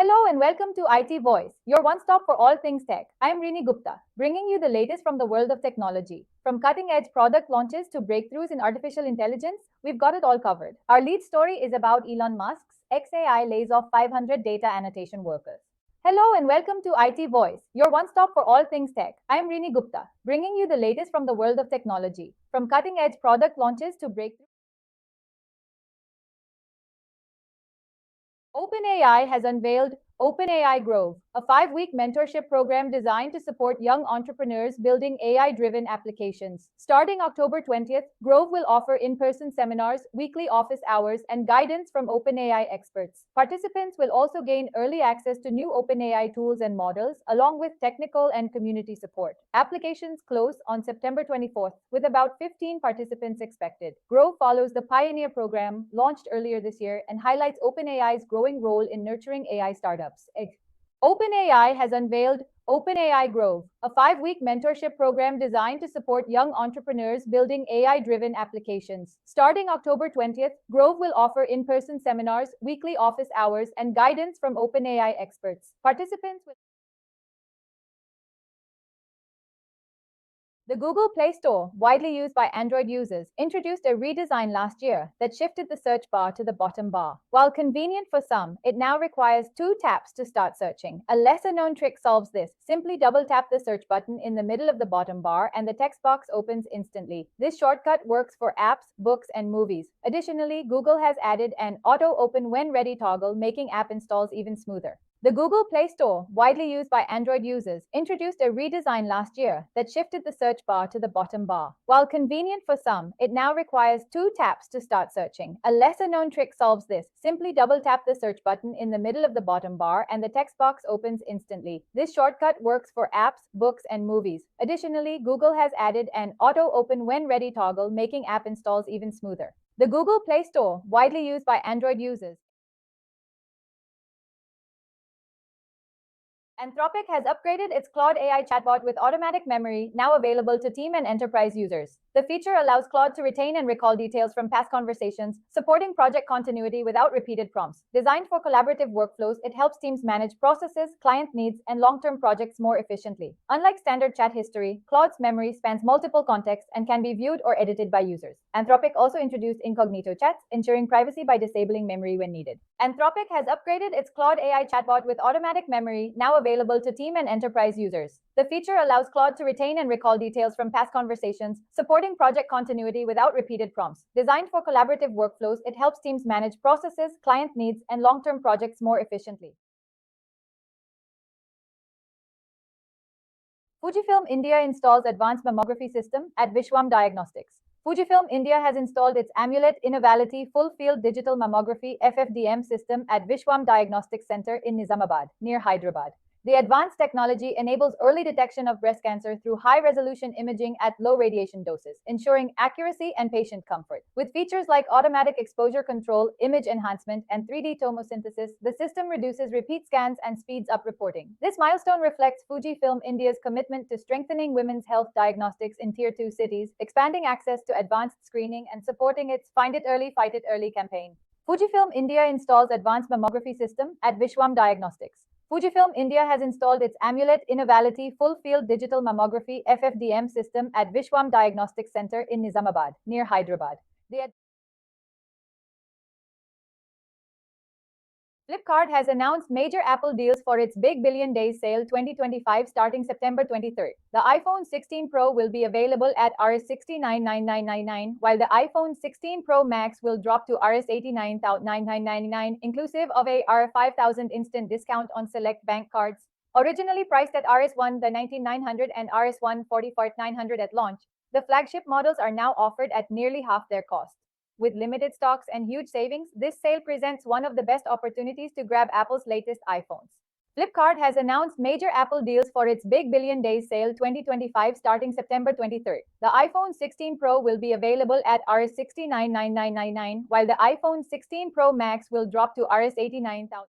Hello and welcome to IT Voice, your one-stop for all things tech. I'm Rini Gupta, bringing you the latest from the world of technology. From cutting-edge product launches to breakthroughs in artificial intelligence, we've got it all covered. Our lead story is about Elon Musk's xAI lays off 500 data annotation workers. Hello and welcome to IT Voice, your one-stop for all things tech. I'm Rini Gupta, bringing you the latest from the world of technology. From cutting-edge product launches to breakthroughs. OpenAI has unveiled OpenAI Grove, a 5-week mentorship program designed to support young entrepreneurs building AI-driven applications. Starting October 20th, Grove will offer in-person seminars, weekly office hours, and guidance from OpenAI experts. Participants will also gain early access to new OpenAI tools and models, along with technical and community support. Applications close on September 24th, with about 15 participants expected. Grove follows the Pioneer program, launched earlier this year, and highlights OpenAI's growing role in nurturing AI startups. OpenAI has unveiled OpenAI Grove, a 5-week mentorship program designed to support young entrepreneurs building AI-driven applications. Starting October 20th, Grove will offer in-person seminars, weekly office hours, and guidance from OpenAI experts. Participants will The Google Play Store, widely used by Android users, introduced a redesign last year that shifted the search bar to the bottom bar. While convenient for some, it now requires 2 taps to start searching. A lesser-known trick solves this. Simply double-tap the search button in the middle of the bottom bar and the text box opens instantly. This shortcut works for apps, books, and movies. Additionally, Google has added an auto-open when ready toggle, making app installs even smoother. The Google Play Store, widely used by Android users, introduced a redesign last year that shifted the search bar to the bottom bar. While convenient for some, it now requires 2 taps to start searching. A lesser-known trick solves this. Simply double-tap the search button in the middle of the bottom bar and the text box opens instantly. This shortcut works for apps, books, and movies. Additionally, Google has added an auto-open when ready toggle, making app installs even smoother. The Google Play Store, widely used by Android users, Anthropic has upgraded its Claude AI chatbot with automatic memory, now available to team and enterprise users. The feature allows Claude to retain and recall details from past conversations, supporting project continuity without repeated prompts. Designed for collaborative workflows, it helps teams manage processes, client needs, and long-term projects more efficiently. Unlike standard chat history, Claude's memory spans multiple contexts and can be viewed or edited by users. Anthropic also introduced incognito chats, ensuring privacy by disabling memory when needed. Anthropic has upgraded its Claude AI chatbot with automatic memory, now available to team and enterprise users. The feature allows Claude to retain and recall details from past conversations, supporting project continuity without repeated prompts. Designed for collaborative workflows, it helps teams manage processes, client needs, and long-term projects more efficiently. Fujifilm India installs advanced mammography system at Vishwam Diagnostics. Fujifilm India has installed its Amulet Innovality Full Field Digital Mammography FFDM system at Vishwam Diagnostics Center in Nizamabad, near Hyderabad. The advanced technology enables early detection of breast cancer through high-resolution imaging at low radiation doses, ensuring accuracy and patient comfort. With features like automatic exposure control, image enhancement, and 3D tomosynthesis, the system reduces repeat scans and speeds up reporting. This milestone reflects Fujifilm India's commitment to strengthening women's health diagnostics in Tier 2 cities, expanding access to advanced screening, and supporting its Find It Early, Fight It Early campaign. Fujifilm India installs advanced mammography system at Vishwam Diagnostics. Fujifilm India has installed its Amulet Innovality Full Field Digital Mammography FFDM system at Vishwam Diagnostics Center in Nizamabad, near Hyderabad. Flipkart has announced major Apple deals for its Big Billion Days sale 2025 starting September 23rd. The iPhone 16 Pro will be available at Rs 69,9999, while the iPhone 16 Pro Max will drop to Rs 89,9999, inclusive of a Rs 5,000 instant discount on select bank cards. Originally priced at Rs 1,19,900 and Rs 144,900 at launch, the flagship models are now offered at nearly half their cost. With limited stocks and huge savings, this sale presents one of the best opportunities to grab Apple's latest iPhones. Flipkart has announced major Apple deals for its Big Billion Days sale 2025 starting September 23rd. The iPhone 16 Pro will be available at Rs 69,9999, while the iPhone 16 Pro Max will drop to Rs 89,000.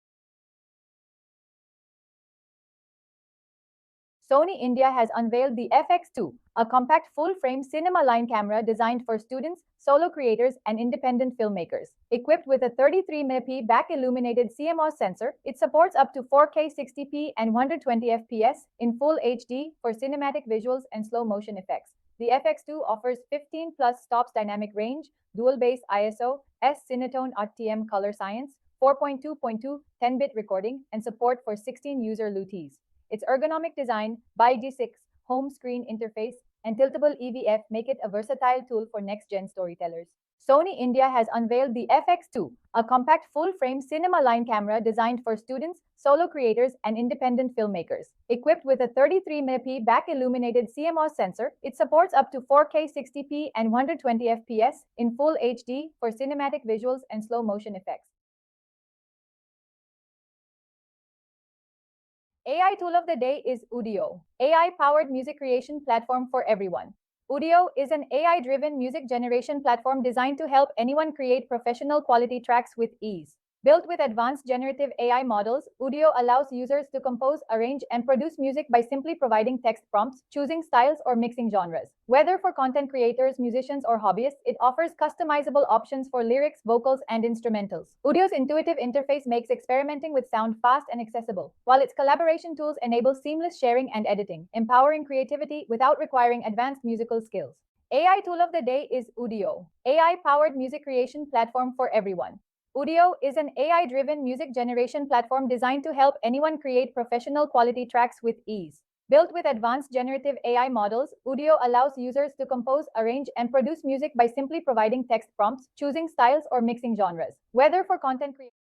Sony India has unveiled the FX2, a compact full-frame cinema line camera designed for students, solo creators, and independent filmmakers. Equipped with a 33MP back-illuminated CMOS sensor, it supports up to 4K 60p and 120 fps in full HD for cinematic visuals and slow-motion effects. The FX2 offers 15 plus stops dynamic range, dual base ISO, S-Cinetone RTM color science, 4.2.2 10-bit recording, and support for 16 user LUTs. Its ergonomic design, BY-G6, home screen interface, and tiltable EVF make it a versatile tool for next-gen storytellers. Sony India has unveiled the FX2, a compact full-frame cinema line camera designed for students, solo creators, and independent filmmakers. Equipped with a 33MP back-illuminated CMOS sensor, it supports up to 4K 60p and 120 fps in full HD for cinematic visuals and slow-motion effects. AI tool of the day is Udio, AI-powered music creation platform for everyone. Udio is an AI-driven music generation platform designed to help anyone create professional quality tracks with ease. Built with advanced generative AI models, Udio allows users to compose, arrange, and produce music by simply providing text prompts, choosing styles, or mixing genres. Whether for content creators, musicians, or hobbyists, it offers customizable options for lyrics, vocals, and instrumentals. Udio's intuitive interface makes experimenting with sound fast and accessible, while its collaboration tools enable seamless sharing and editing, empowering creativity without requiring advanced musical skills. AI tool of the day is Udio, AI-powered music creation platform for everyone. Udio is an AI-driven music generation platform designed to help anyone create professional quality tracks with ease. Built with advanced generative AI models, Udio allows users to compose, arrange, and produce music by simply providing text prompts, choosing styles, or mixing genres. Whether for content creation.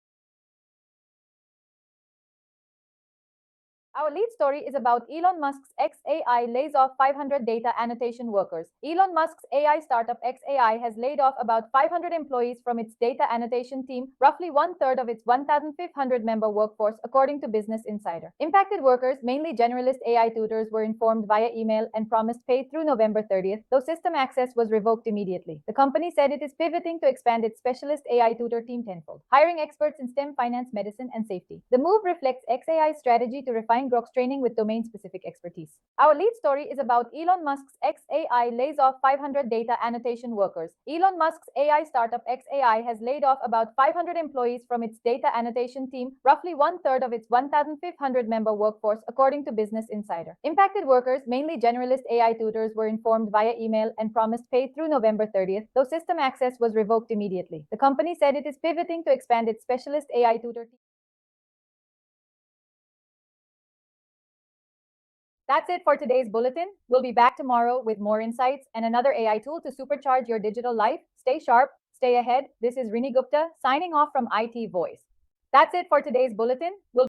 Our lead story is about Elon Musk's xAI lays off 500 data annotation workers. Elon Musk's AI startup xAI has laid off about 500 employees from its data annotation team, roughly one-third of its 1,500-member workforce, according to Business Insider. Impacted workers, mainly generalist AI tutors, were informed via email and promised pay through November 30th, though system access was revoked immediately. The company said it is pivoting to expand its specialist AI tutor team tenfold, hiring experts in STEM, finance, medicine, and safety. The move reflects xAI's strategy to refine Grok's training with domain-specific expertise. Our lead story is about Elon Musk's xAI lays off 500 data annotation workers. Elon Musk's AI startup xAI has laid off about 500 employees from its data annotation team, roughly one-third of its 1,500-member workforce, according to Business Insider. Impacted workers, mainly generalist AI tutors, were informed via email and promised pay through November 30th, though system access was revoked immediately. The company said it is pivoting to expand its specialist AI tutor team. That's it for today's bulletin. We'll be back tomorrow with more insights and another AI tool to supercharge your digital life. Stay sharp, stay ahead. This is Rini Gupta signing off from IT Voice. That's it for today's bulletin. We'll